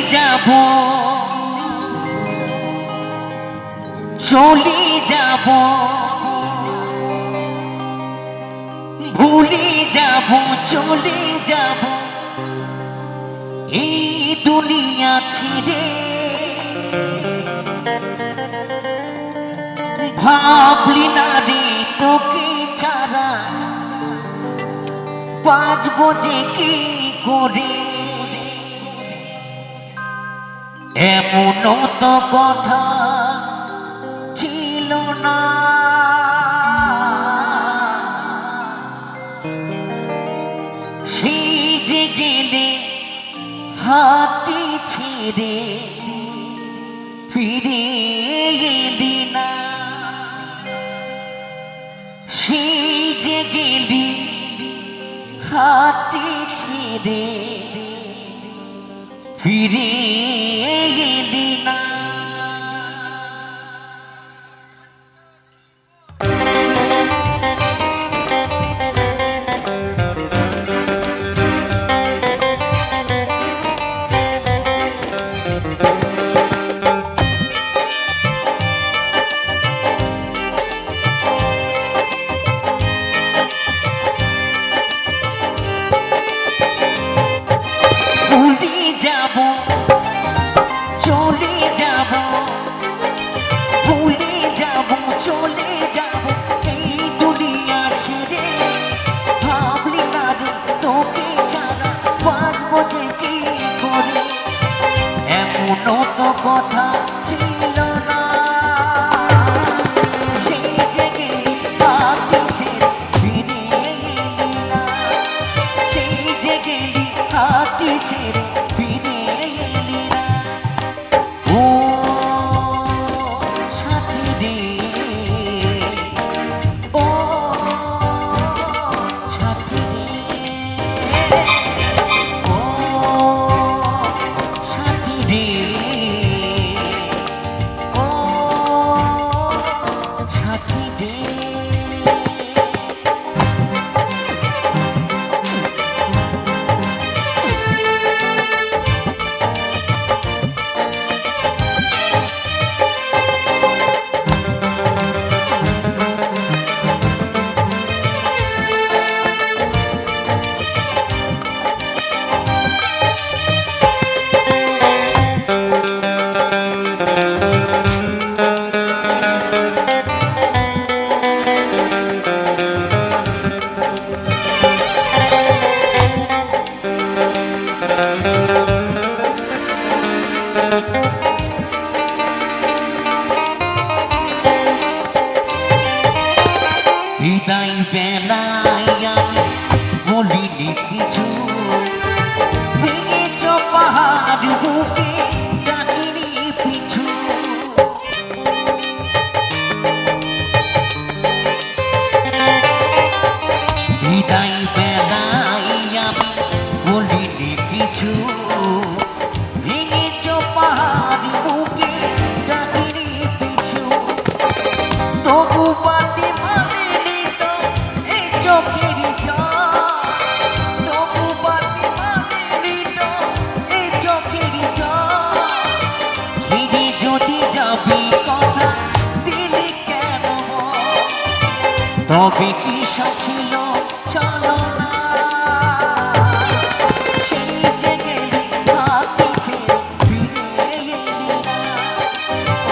যাব চলে যাব ভুলে যাব চলে যাব এই দুনিয়া ছেড়ে ভাবলি না রে তোকে ছাড়া বাঁচবো যে কি করে এমনও তো কথা ছিল না সেই যে গেলে হাতি ছেড়ে ফিরে এলি না সেই যে গেলি হাতি ছেড়ে ফিরে এলি না কথা ছিল না সেই যে গেলি হাতি ছেড়ে ফিরে এলি না সেই যে গেলি হাতি ছেড়ে ফিরে এলি না ও সাথী রে ও সাথী রে ও সাথী রে বিদায় বেলায় আমি বলিনি কিছু ভেঙেছ পাহাড় বুকে ডাকিনি পিছু বিদায় বেলায় আমি বলিনি কিছু ভেঙেছ পাহাড় বুকে ডাকিনি পিছু তবু বাতি তবে কি ছিল চলো না সেই যে গেলি হাতি ছেড়ে ফিরে এলি না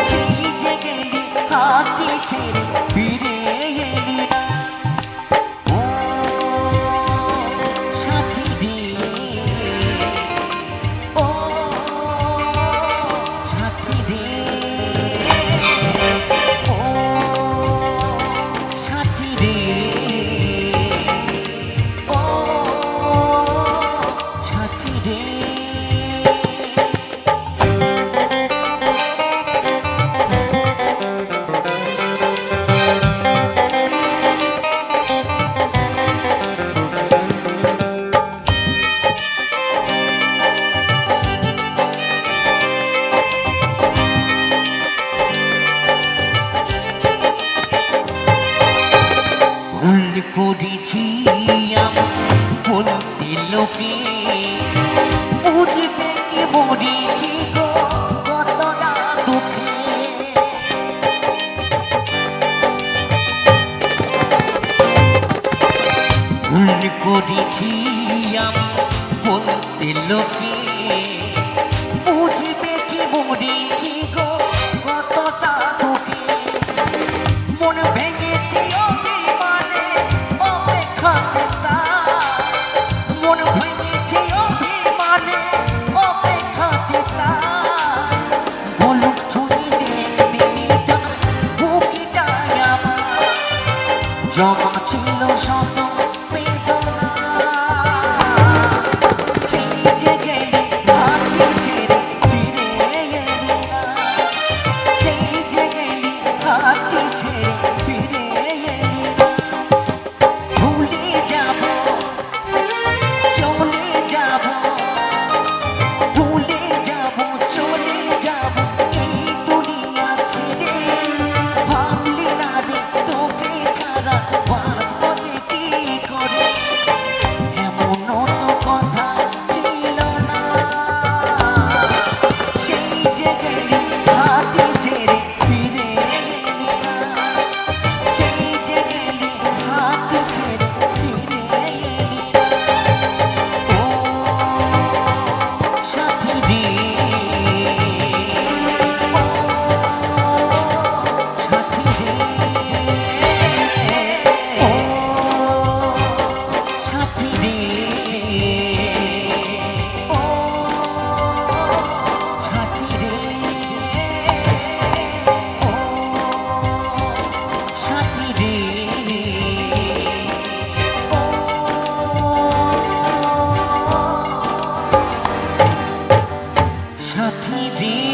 সেই যে গেলি হাতি ছেড়ে ফিরে এলি না ও সাথী রে ও সাথী রে করেছি আমি বলতে লোকে বুঝবে কি মরিছি গো কতটা দুঃখে ভুল করেছি আমি বলতে লোকে বুঝবে কি মরেছি গো কতটা দুঃখে মন ভেঙেছে অভিমানে অপেক্ষাতে তার মন ভেঙেছে অভিমানে অপেক্ষাতে তার বলুক ছুঁই দেখতে তার বুকটায় আমার জমা ছিল শত বেদনা সেই যে গেলি হাতটি ছেড়ে ফিরে এলি না সেই যে গেলি হাতটি ছেড়ে ফিরে এলি না ভুলে যাব চলে যাব ভুলে যাব চলে যাব এই দুনিয়া ছেড়ে ভাবলি না রে তোকে ছাড়া বাঁচব যে কি করে এমনও তো কথা ছিল না সেই যে গেলি হাতটি ছেড়ে ফিরে এলি না সেই যে গেলি হাতটি ছেড়ে ফিরে এলি না ও সাথী রে ও সাথী রে ও সাথী রে ও সাথী রে ও সাথী রে ও সাথী রে